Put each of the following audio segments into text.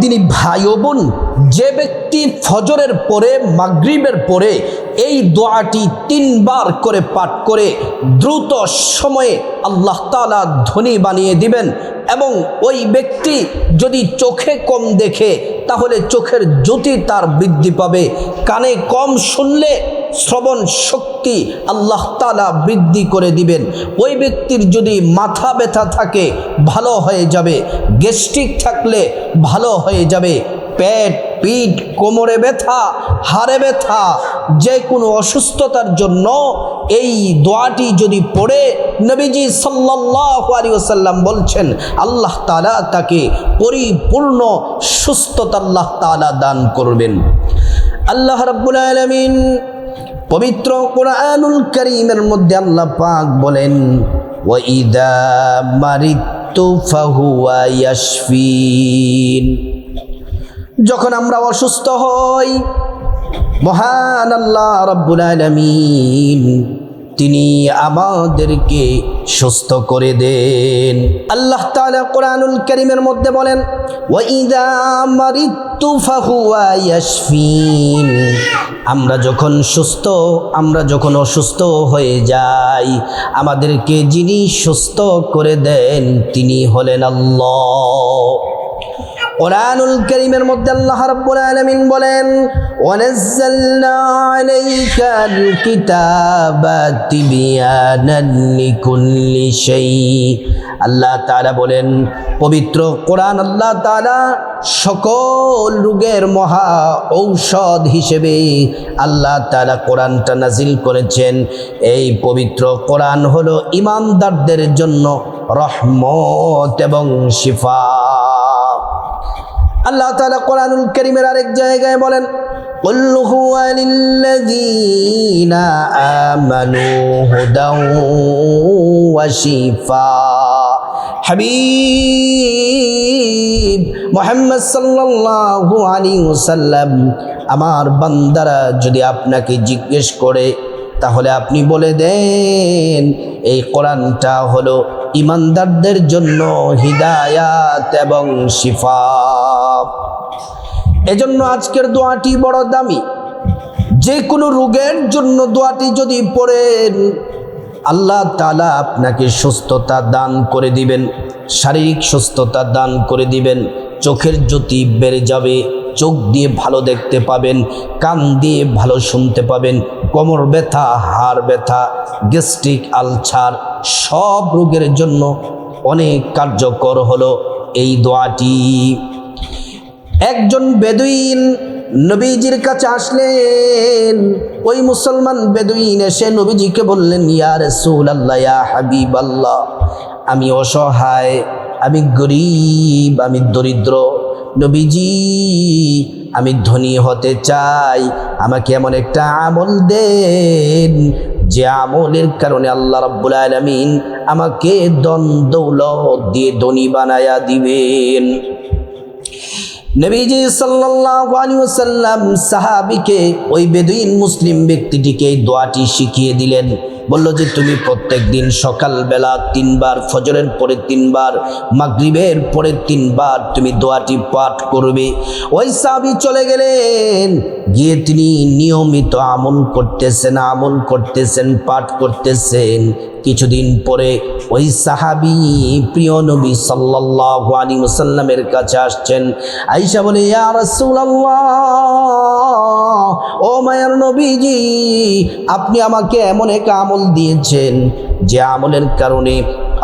দিনী ভাই ও বোন, যে ব্যক্তি ফজরের পরে মাগরিবের পরে এই দোয়াটি 3 বার করে পাঠ করে দ্রুত সময়ে আল্লাহ তাআলা ধনী বানিয়ে দিবেন। এবং ওই ব্যক্তি যদি চোখে কম দেখে তাহলে চোখের জ্যোতি তার বৃদ্ধি পাবে, কানে কম শুনলে শ্রবণ শক্তি আল্লাহ তাআলা বৃদ্ধি করে দিবেন। ওই ব্যক্তির যদি মাথা ব্যথা থাকে ভালো হয়ে যাবে, গ্যাস্ট্রিক থাকলে ভালো হয়ে যাবে, পেট পিঠ কোমরে ব্যথা হাড়ে ব্যথা যে কোনো অসুস্থতার জন্য এই দোয়াটি যদি পড়ে নবীজি সাল্লাল্লাহু আলাইহি ওয়াসাল্লাম বলছেন আল্লাহ তাআলা তাকে পরিপূর্ণ সুস্থতা আল্লাহ তাআলা দান করবেন। আল্লাহ রাব্বুল আলামিন পবিত্র কোরআনুল কারীমের মধ্যে আল্লাহ পাক বলেন, ওয়া ইযা মারিতু ফাহুয়া ইয়াশফিন। যখন আমরা অসুস্থ হই মহান আল্লাহ রাব্বুল আলামিন তিনি আমাদেরকে সুস্থ করে দেন। আল্লাহ তাআলা কোরআনুল কারীমের মধ্যে বলেন, ওয়া ইযা মারিতু ফাহুয়া ইয়াশফিন। আমরা যখন অসুস্থ হয়ে যাই আমাদেরকে যিনি সুস্থ করে দেন তিনি হলেন আল্লাহ। কোরআনুল কারীমের মধ্যে আল্লাহ রাব্বুল আলামিন বলেন, ওয়ানাজ্জালনা আলাইকাল কিতাবা তিবয়ানান লিকুল্লি শাই। আল্লাহ তাআলা বলেন পবিত্র কোরআন আল্লাহ তাআলা সকল রোগের মহা ঔষধ হিসেবে আল্লাহ তাআলা কোরআনটা নাজিল করেছেন। এই পবিত্র কোরআন হলো ঈমানদারদের জন্য রহমত এবং শিফা। আল্লাহ তাআলা কোরআনুল কারীমের আরেক জায়গায় বলেন, কুল হুয়া লিল্লাযীনা আমানু হুদাও ওয়া শিফা। হাবিব মুহাম্মদ সাল্লাল্লাহু আলাইহি ওয়াসাল্লাম আমার বান্দারা যদি আপনাকে জিজ্ঞেস করে তাহলে আপনি বলে দেন এই কোরআনটা হলো ঈমানদারদের জন্য হিদায়াত এবং শিফা। এজন্য আজকের দোয়াটি বড় দামি। যে কোনো রোগের জন্য দোয়াটি যদি পড়েন আল্লাহ তাআলা আপনাকে সুস্থতা দান করে দিবেন, শারীরিক সুস্থতা দান করে দিবেন, চোখের জ্যোতি বেড়ে যাবে, চোখ দিয়ে ভালো দেখতে পাবেন, কান দিয়ে ভালো শুনতে পাবেন, কোমর ব্যথা হাড় ব্যথা গ্যাস্ট্রিক আলসার সব রোগের জন্য অনেক কার্যকর হলো এই দোয়াটি। একজন বেদুইন নবীজির কাছে আসলেন। ওই মুসলমান বেদুইন এসে নবীজিকে বললেন, ইয়া রাসূলুল্লাহ, ইয়া হাবিবাল্লাহ, আমি অসহায়, আমি গরীব, আমি দরিদ্র। নবীজি আমি ধনী হতে চাই, আমাকে এমন একটা আমল দেন যে আমলের কারণে আল্লাহ রাব্বুল আলামিন আমাকে ধন দৌলত দিয়ে ধনী বানায়া দিবেন। নবীজি সাল্লাল্লাহু আলাইহি ওয়াসাল্লাম সাহাবীকে ওই বেদুইন মুসলিম ব্যক্তিটিকে এই দোয়াটি শিখিয়ে দিলেন। বলল যে তুমি প্রত্যেক দিন সকালবেলা 3 বার, ফজরের পরে 3 বার, মাগরিবের পরে 3 বার তুমি দোয়াটি পাঠ করবে। ওই সাহাবী চলে গেলেন, গিয়ে তিনি নিয়মিত আমল করতেছেন, পাঠ করতেছেন। কিছুদিন পরে ওই সাহাবী প্রিয় নবী সাল্লাল্লাহু আলাইহি ওয়াসাল্লামের কাছে আসছেন। আয়েশা বলে, ইয়া রাসূলুল্লাহ, ও মায়ার নবীজি, আপনি আমাকে এমন এক আমল দিয়েছেন যে আমলের কারণে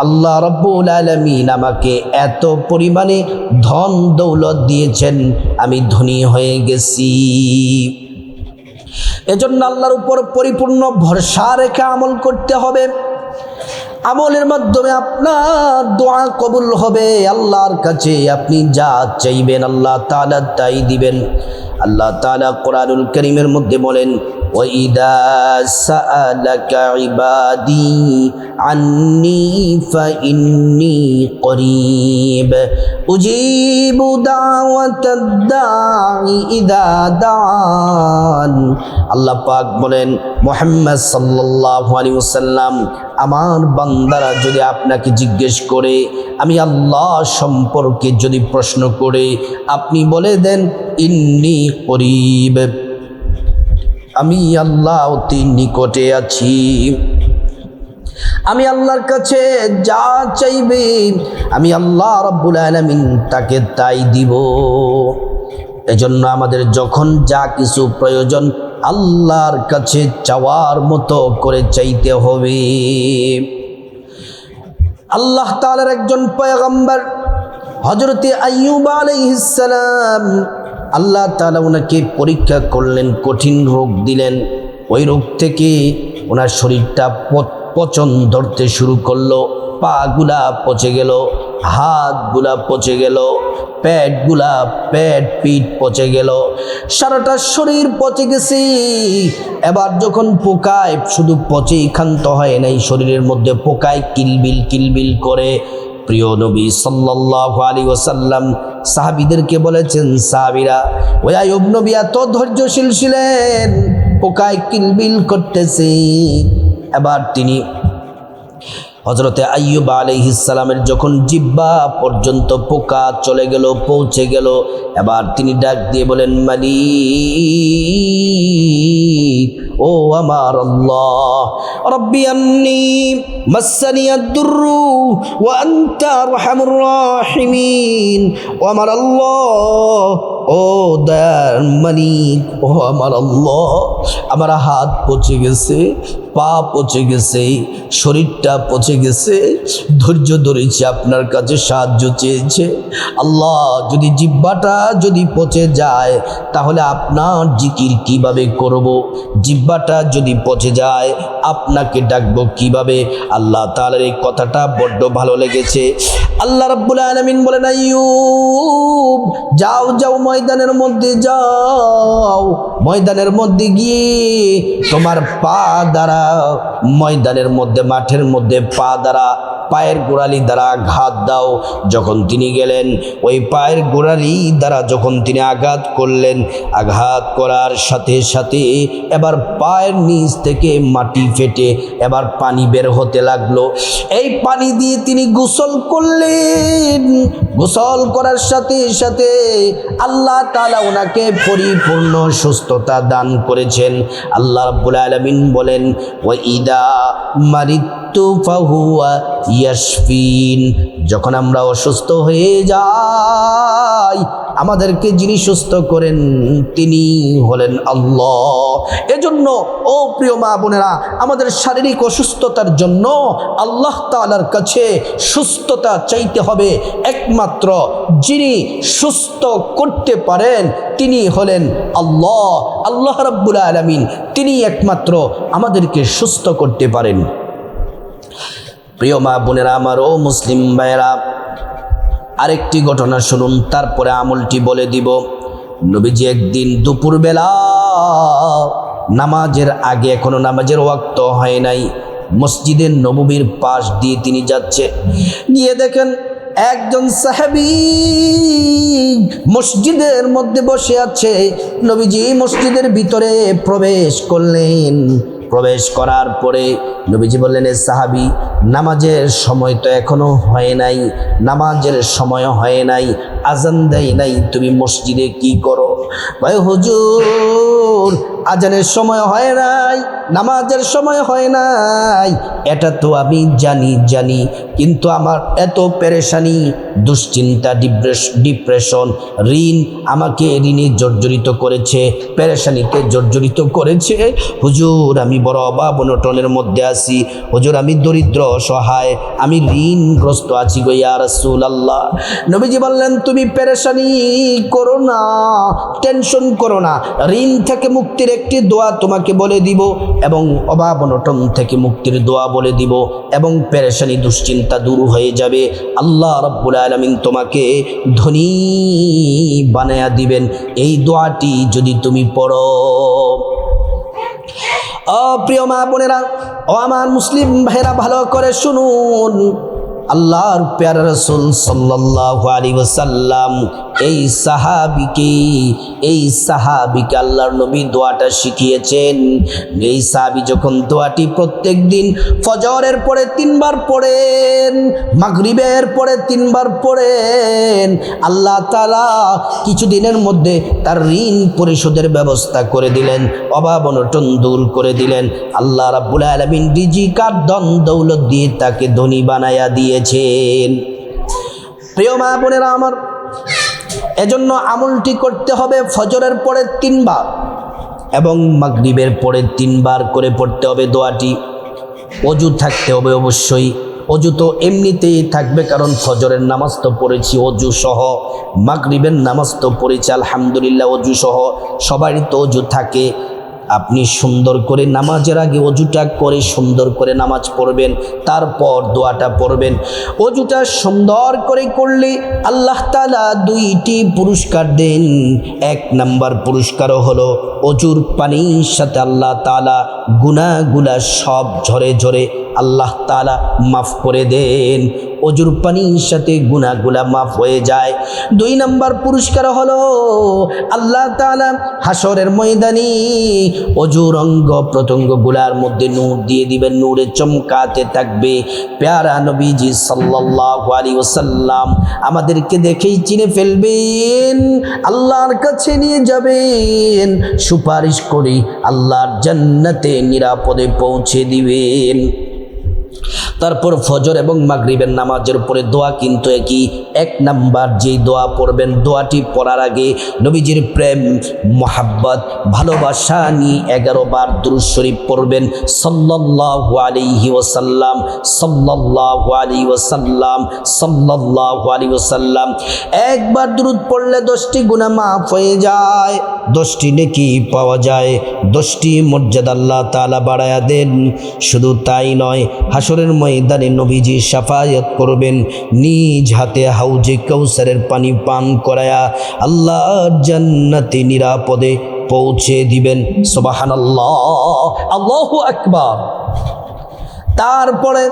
আল্লাহ রাব্বুল আলামিন আমাকে এত পরিমাণে ধন দৌলত দিয়েছেন, আমি ধনী হয়ে গেছি। এজন্য আল্লাহর উপর পরিপূর্ণ ভরসা রেখে আমল করতে হবে। আমলের মাধ্যমে আপনার দোয়া কবুল হবে। আল্লাহর কাছে আপনি যা চাইবেন আল্লাহ তাআলা তাই দিবেন। আল্লাহ তাআলা কোরআনুল কারীমের মধ্যে বলেন, ওয়াইদা সাআলাকা ইবাদি আন্নি ফাইন্নী করিব উজিবু দাওয়াতাদ দাঈ ইযা দাআন। আল্লাহ পাক বলেন, মুহাম্মদ সাল্লাল্লাহু আলাইহি ওয়াসাল্লাম, আমার বান্দারা যদি আপনাকে জিজ্ঞেস করে, আমি আল্লাহ সম্পর্কে যদি প্রশ্ন করে, আপনি বলে দেন ইন্নী করিব, আমি আল্লাহ অতি নিকটে আছি। আমি আল্লাহর কাছে যা চাইবে আমি আল্লাহ রাব্বুল আলামিন তাকে তাই দিব। এজন্য আমাদের যখন যা কিছু প্রয়োজন আল্লাহর কাছে চাওয়ার মতো করে চাইতে হবে। আল্লাহ তাআলার একজন পয়গম্বর হযরতে আইয়ুব আলাইহিস সালাম, আল্লাহ তাআলা ওনাকে পরীক্ষা করলেন, কঠিন রোগ দিলেন। ওই রোগ থেকে ওনার শরীরটা পচন ধরতে শুরু করলো, পাগুলা পচে গেল, হাতগুলা পচে গেল, পিঠ পচে গেল, সারাটা শরীর পচে গেছে। এবার যখন পোকায় শুধু পচেই ক্ষান্ত হয় নাই, শরীরের মধ্যে পোকায় কিলবিল কিলবিল করে। প্রিয় নবী সাল্লাল্লাহু আলাইহি ওয়াসাল্লাম সাহাবীদেরকে বলেছেন, সাহাবীরা, ওই আইয়ুব নবী এত ধৈর্যশীল ছিলেন, পোকায় কিলবিল করতেছে। এবার তিনি হযরতে আইয়ুব আলাইহিস সালামের যখন জিহ্বা পর্যন্ত পোকা চলে গেল, পৌঁছে গেল, এবার তিনি ডাক দিয়ে বলেন, মালিক, ও আমার আল্লাহ, রব্বি আন্নী মাসসানিয়াদ দুররু ওয়া আনতা আরহামুর রাহিমিন। ও আমার আল্লাহ, ও দয়ার মালিক, ও আমার আল্লাহ, আমার হাত পচে গেছে, পা পচে গেছে, শরীরটা পচে গেছে, ধৈর্য ধরেছি, আপনার কাছে সাহায্য চেয়েছে। আল্লাহ, যদি জিহ্বাটা যদি পচে যায় তাহলে আপনার জিকির কিভাবে করব? জিহ্বাটা যদি পচে যায় আপনাকে ডাকবো কিভাবে? আল্লাহ তাআলার এই কথাটা বড্ড ভালো লেগেছে। আল্লাহ রাব্বুল আলামিন বলেন, আইয়ুব, যাও যাও, ময়দানের মধ্যে যাও, ময়দানের মধ্যে গিয়ে তোমার পা দ্বারা ময়দানের মধ্যে, মাঠের মধ্যে পা দ্বারা, পায়ের গোড়ালি দ্বারা আঘাত দাও। যখন তিনি গেলেন, ওই পায়ের গোড়ালি দ্বারা যখন তিনি আঘাত করলেন, আঘাত করার সাথে সাথে এবার পায়ের নিচ থেকে মাটি ফেটে এবার পানি বের হতে লাগলো। এই পানি দিয়ে তিনি গোসল করলেন। গোসল করার সাথে সাথে আল্লাহ তাআলা ওনাকে পরিপূর্ণ সুস্থতা দান করেছেন। আল্লাহ রাব্বুল আলামিন বলেন, ওয়া ইদা মারিতু ফাহুয়া ইয়াশফিন, যখন আমরা অসুস্থ হয়ে যাই আমাদেরকে যিনি সুস্থ করেন তিনি হলেন আল্লাহ। এজন্য ও প্রিয় মা বোনেরা, আমাদের শারীরিক অসুস্থতার জন্য আল্লাহ তাআলার কাছে সুস্থতা চাইতে হবে। একমাত্র যিনি সুস্থ করতে পারেন তিনি হলেন আল্লাহ। আল্লাহ রাব্বুল আলামিন তিনি একমাত্র আমাদেরকে সুস্থ করতে পারেন। প্রিয় মা বোনেরা আমার, ও মুসলিম ভাইয়েরা, আরেকটি ঘটনা শুনুন, তারপরে আমলটি বলে দিব। নবীজি একদিন দুপুরবেলা নামাজের আগে, এখনো নামাজের ওয়াক্ত হয় নাই, মসজিদে নববীর পাশ দিয়ে তিনি যাচ্ছে, গিয়ে দেখেন একজন সাহাবী মসজিদের মধ্যে বসে আছে। নবীজি মসজিদের ভিতরে প্রবেশ করলেন। প্রবেশ করার পরে নবীজি বললেন, এ সাহাবী, নামাজের সময় তো এখনো হয় নাই, নামাজের সময় হয় নাই, আজান দেয় নাই, তুমি মসজিদে কি করো? ভাই হুজুর, আজানের সময় হয় নাই, নামাজের সময় হয় নাই, এটা তো আমি জানি, কিন্তু আমার এত পেরেশানি, দুশ্চিন্তা, ডিপ্রেশন, ঋণ আমাকে ঋণে জর্জরিত করেছে, পেরেশানিতে জর্জরিত করেছে। হুজুর, আমি বড় অভাব অনটনের মধ্যে আছি। হুজুর, আমি দরিদ্র, অসহায়, আমি ঋণগ্রস্ত আছি গো ইয়া রাসূলুল্লাহ। নবীজি বললেন, তুমি পেরেশানি করো না, টেনশন করো না, ঋণ থেকে মুক্তির একটি দোয়া তোমাকে বলে দিব, এবং অভাব অনটন থেকে মুক্তির দোয়া বলে দিব, এবং পেরেশানি দুশ্চিন্তা দূর হয়ে যাবে। আল্লাহ রাব্বুল আলামিন তোমাকে ধনী বানায়া দিবেন এই দোয়াটি যদি তুমি পড়ো। প্রিয় মা বোনেরা, ও আমার মুসলিম ভাইরা, ভালো করে শুনুন। আল্লাহর প্যারা রাসূল সাল্লাল্লাহু আলাইহি ওয়াসাল্লাম এই সাহাবীকে আল্লাহর নবী দোয়াটা শিখিয়েছেন। এই সাহাবী যখন দোয়াটি প্রত্যেক দিন ফজরের পরে 3 বার পড়েন, মাগরিবের পরে 3 বার পড়েন, আল্লাহ তাআলা কিছুদিনের মধ্যে তার ঋণ পরিশোধের ব্যবস্থা করে দিলেন, অভাব অনটন দূর করে দিলেন। আল্লাহ রাব্বুল আলামিন রিজিক আর ধন দৌলত দিয়ে তাকে ধনী বানায়া দিয়েছেন। প্রিয় মা বোনেরা আমার, এজন্য আমলটি করতে হবে ফজরের পরে 3 বার এবং মাগরিবের পরে 3 বার করে পড়তে হবে দোয়াটি। অজু থাকতে হবে অবশ্যই। অজু তো এমনিতেই থাকবে, কারণ ফজরের নামাজ তো পড়েছি অজু সহ, মাগরিবের নামাজ তো পড়েছি আলহামদুলিল্লাহ অজু সহ, সবারই তো অজু থাকে। আপনি সুন্দর করে নামাজের আগে অজুটা করে সুন্দর করে নামাজ পড়বেন, তারপর দোয়াটা পড়বেন। অজুটা সুন্দর করে করলে আল্লাহ তাআলা 2টি পুরস্কার দেন। 1 নাম্বার পুরস্কারও হলো অজুর পানির সাথে আল্লাহ তাআলা গুনাহগুলা সব ঝরে ঝরে আল্লাহ তাআলা মাফ করে দেন। অজুর পানির সাথে গুনাহগুলা মাফ হয়ে যায়। 2 নাম্বার পুরস্কার হলো আল্লাহ তাআলা হাসরের ময়দানে অজুর অঙ্গ প্রত্যঙ্গগুলার মধ্যে নূর দিয়ে দিবেন, নূরে চমকাতে থাকবে। প্যারা নবীজি সাল্লাল্লাহু আলাইহি ওয়াসাল্লাম আমাদেরকে দেখেই চিনে ফেলবেন, আল্লাহর কাছে নিয়ে যাবেন, সুপারিশ করে আল্লাহর জান্নাতে নিরাপদে পৌঁছে দিবেন। তারপর ফজর এবং মাগরিবের নামাজের উপরে দোয়া কিন্তু একই। 1 নাম্বার যেই দোয়া পড়বেন, দোয়াটি পড়ার আগে নবীজির প্রেম মোহাব্বত ভালোবাসা নিয়ে 11 বার দুরূদ শরীফ পড়বেন। সাল্লাল্লাহু আলাইহি ওয়াসাল্লাম, সাল্লাল্লাহু আলাইহি ওয়াসাল্লাম, সাল্লাল্লাহু আলাইহি ওয়াসাল্লাম। একবার দুরূদ পড়লে 10টি গুনাহ মাফ হয়ে যায়, 10টি নেকি পাওয়া যায়, 10টি মর্যাদা আল্লাহ তাআলা বাড়ায়া দেন। শুধু তাই নয়, হাসরের ময়দানে নবীজি শাফায়াত করবেন, নিজ হাতে হাউজে কাউসারের পানি পান করায়া আল্লাহর জান্নাতে নিরাপদে পৌঁছে দিবেন। সুবহানাল্লাহ, আল্লাহু আকবার। তারপরে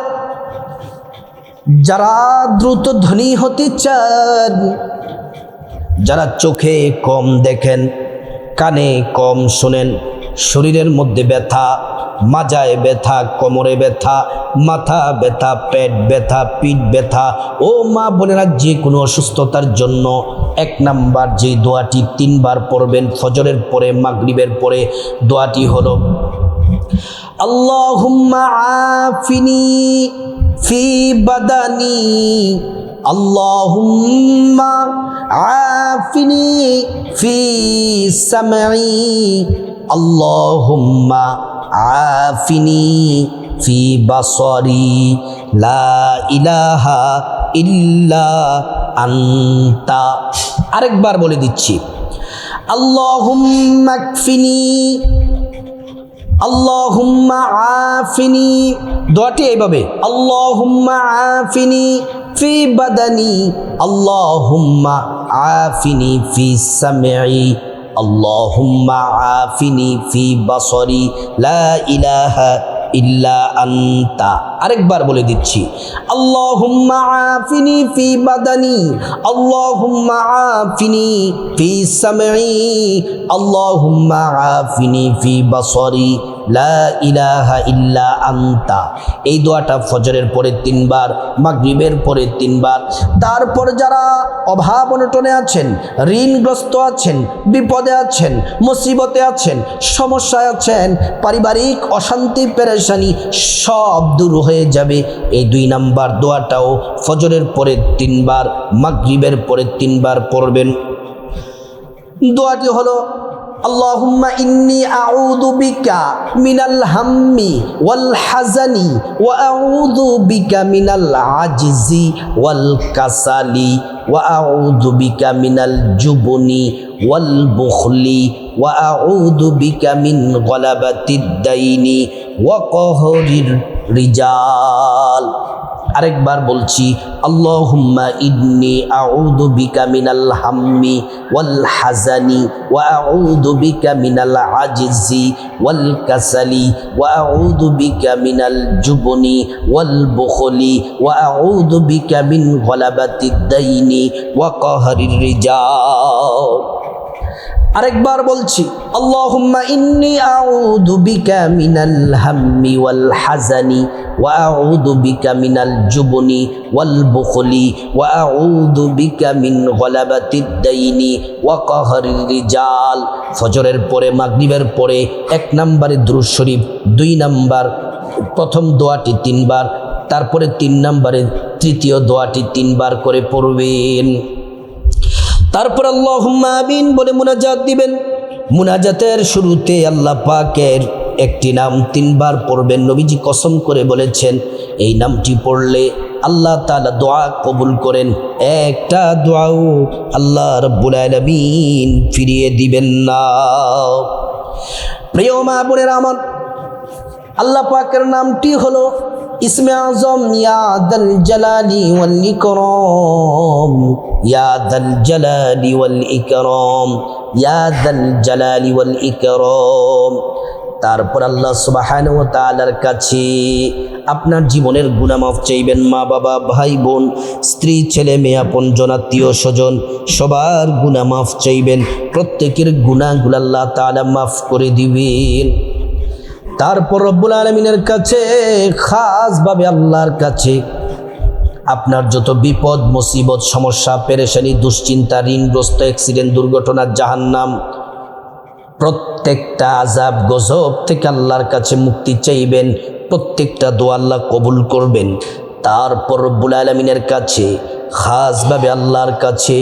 যারা দ্রুত ধনী হতে চান, যারা চোখে কম দেখেন, কানে কম শোনেন, শরীরের মধ্যে ব্যথা, মাজায় ব্যথা, কোমরে ব্যথা, মাথা ব্যথা, পেট ব্যথা, পিঠ ব্যথা, ও মা বোনেরা, যে কোনো অসুস্থতার জন্য 1 নাম্বার যে দোয়াটি 3 বার পড়বেন ফজরের পরে মাগরিবের পরে, দোয়াটি হলো আল্লাহুম্মা আফিনি ফি বাদানি, আল্লাহুম্মা আফিনি ফি সামঈ, আল্লাহুম্মা আফিনি ফি বাসরি, লা ইলাহা ইল্লা আনতা। আরেকবার বলে দিচ্ছি, আল্লাহুম্মা কফিনি, আল্লাহুম্মা আফিনি। দোয়াটি এইভাবে, আল্লাহুম্মা আফিনি ফি বাদানি, আল্লাহুম্মা আফিনি ফি সামঈ, আল্লাহুম্মা আফিনি ফি বাসরি, লা ইলাহা ইল্লা আনতা। আরেকবার বলে দিচ্ছি, আল্লাহুম্মা আফিনি ফি বাদানি, আল্লাহুম্মা আফিনি ফি সামঈ, আল্লাহুম্মা আফিনি ফি বাসরি, লা ইলাহা ইল্লা আনতা। এই দোয়াটা ফজরের পরে 3 বার, মাগরিবের পরে 3 বার। তারপর যারা অভাব অনটনে আছেন, ঋণগ্রস্ত আছেন, বিপদে আছেন, মুসিবতে আছেন, সমস্যায় আছেন, পারিবারিক অশান্তি পেরেশানি সব দূর হয়ে যাবে, এই 2 নাম্বার দোয়াটাও ফজরের পরে 3 বার, মাগরিবের পরে 3 বার পড়বেন। দোয়াটি হলো আল্লাহুম্মা ইন্নী আউযু বিকা মিনাল হাম্মি ওয়াল হাজানি ওয়া আউযু বিকা মিনাল আজজি ওয়াল কাসালি ওয়া আউযু বিকা মিনাল জুবনি ওয়াল বুখলি ওয়া আউযু বিকা মিন গলাবাতিদ দাইনি ওয়া কহরির রিজাল। আরেকবার বলছি, আল্লাহুম্মা ইন্নী আউযু বিকা মিনাল হাম্মি ওয়াল হাজানি ওয়া আউযু বিকা মিনাল আজিজি ওয়াল কাসালি ওয়া আউযু বিকা মিনাল জুবনি ওয়াল বুখলি ওয়া আউযু বিকা মিন গলাবাতিদ দাইনি ওয়া কাহরির রিজাল। আরেকবার বলছি, আল্লাহুম্মা ইন্নী আউযু বিকা মিনাল হাম্মি ওয়াল হাজানি ওয়া আউযু বিকা মিনাল জুবনি ওয়াল বুখলি ওয়া আউযু বিকা মিন গলাবাতিদ দাইনি ওয়া কাহরির রিজাল। ফজরের পরে, মাগরিবের পরে 1 নম্বরে দুরূদ শরীফ, 2 নম্বর প্রথম দোয়াটি 3 বার, তারপরে 3 নম্বরে তৃতীয় দোয়াটি 3 বার করে পড়বেন। তারপর আল্লাহুম্মা আমিন বলে মুনাজাত দিবেন। মুনাজাতের শুরুতে আল্লাহ পাকের একটি নাম 3 বার পড়বেন। নবীজি কসম করে বলেছেন, এই নামটি পড়লে আল্লাহ তাআলা দোয়া কবুল করেন, একটা দোয়াও আল্লাহ রাব্বুল আলামিন ফিরিয়ে দিবেন না। প্রিয় মা বোনেরা আমার, আল্লাহ পাকের নামটি হলো ইসমে আজম, ইয়া দাল জালালি ওয়াল ইকরাম, ইয়া দাল জালালি ওয়াল ইকরাম, ইয়া দাল জালালি ওয়াল ইকরাম। তারপর আল্লাহ সুবহানাহু ওয়া তাআলার কাছে আপনার জীবনের গুনাহ মাফ চাইবেন। মা বাবা, ভাই বোন, স্ত্রী, ছেলে মেয়ে, আপনজন, আত্মীয় স্বজন সবার গুনাহ মাফ চাইবেন। প্রত্যেকের গুনাহগুলো আল্লাহ তাআলা মাফ করে দিবেন। তারপর রব্বুল আলামিনের কাছে, খাসভাবে আল্লাহর কাছে আপনার যত বিপদ, মুসিবত, সমস্যা, পেরেশানি, দুশ্চিন্তা, ঋণগ্রস্ত, অ্যাক্সিডেন্ট, দুর্ঘটনা, জাহান্নাম, প্রত্যেকটা আযাব গজব থেকে আল্লাহর কাছে মুক্তি চাইবেন। প্রত্যেকটা দোয়া আল্লাহ কবুল করবেন। তারপর রব্বুল আলামিনের কাছে, খাসভাবে আল্লাহর কাছে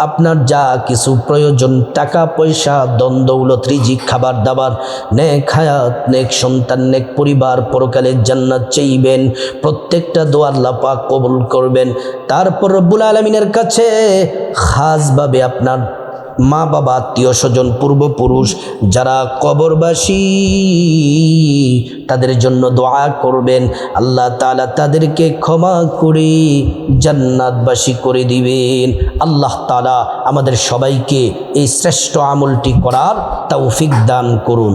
আপনার যা কিছু প্রয়োজন, টাকা পয়সা, ধন দৌলত, রিজিক, খাবার দাবার, নেক হায়াত, নেক সন্তান, নেক পরিবার, পরকালের জান্নাত চাইবেন। প্রত্যেকটা দোয়া আল্লাহ পাক কবুল করবেন। তারপর রব্বুল আলামিনের কাছে খাসভাবে আপনার মা বাবা, আত্মীয় স্বজন, পূর্বপুরুষ যারা কবরবাসী, তাদের জন্য দোয়া করবেন। আল্লাহ তাআলা তাদেরকে ক্ষমা করে জান্নাতবাসী করে দিবেন। আল্লাহ তাআলা আমাদের সবাইকে এই শ্রেষ্ঠ আমলটি করার তৌফিক দান করুন।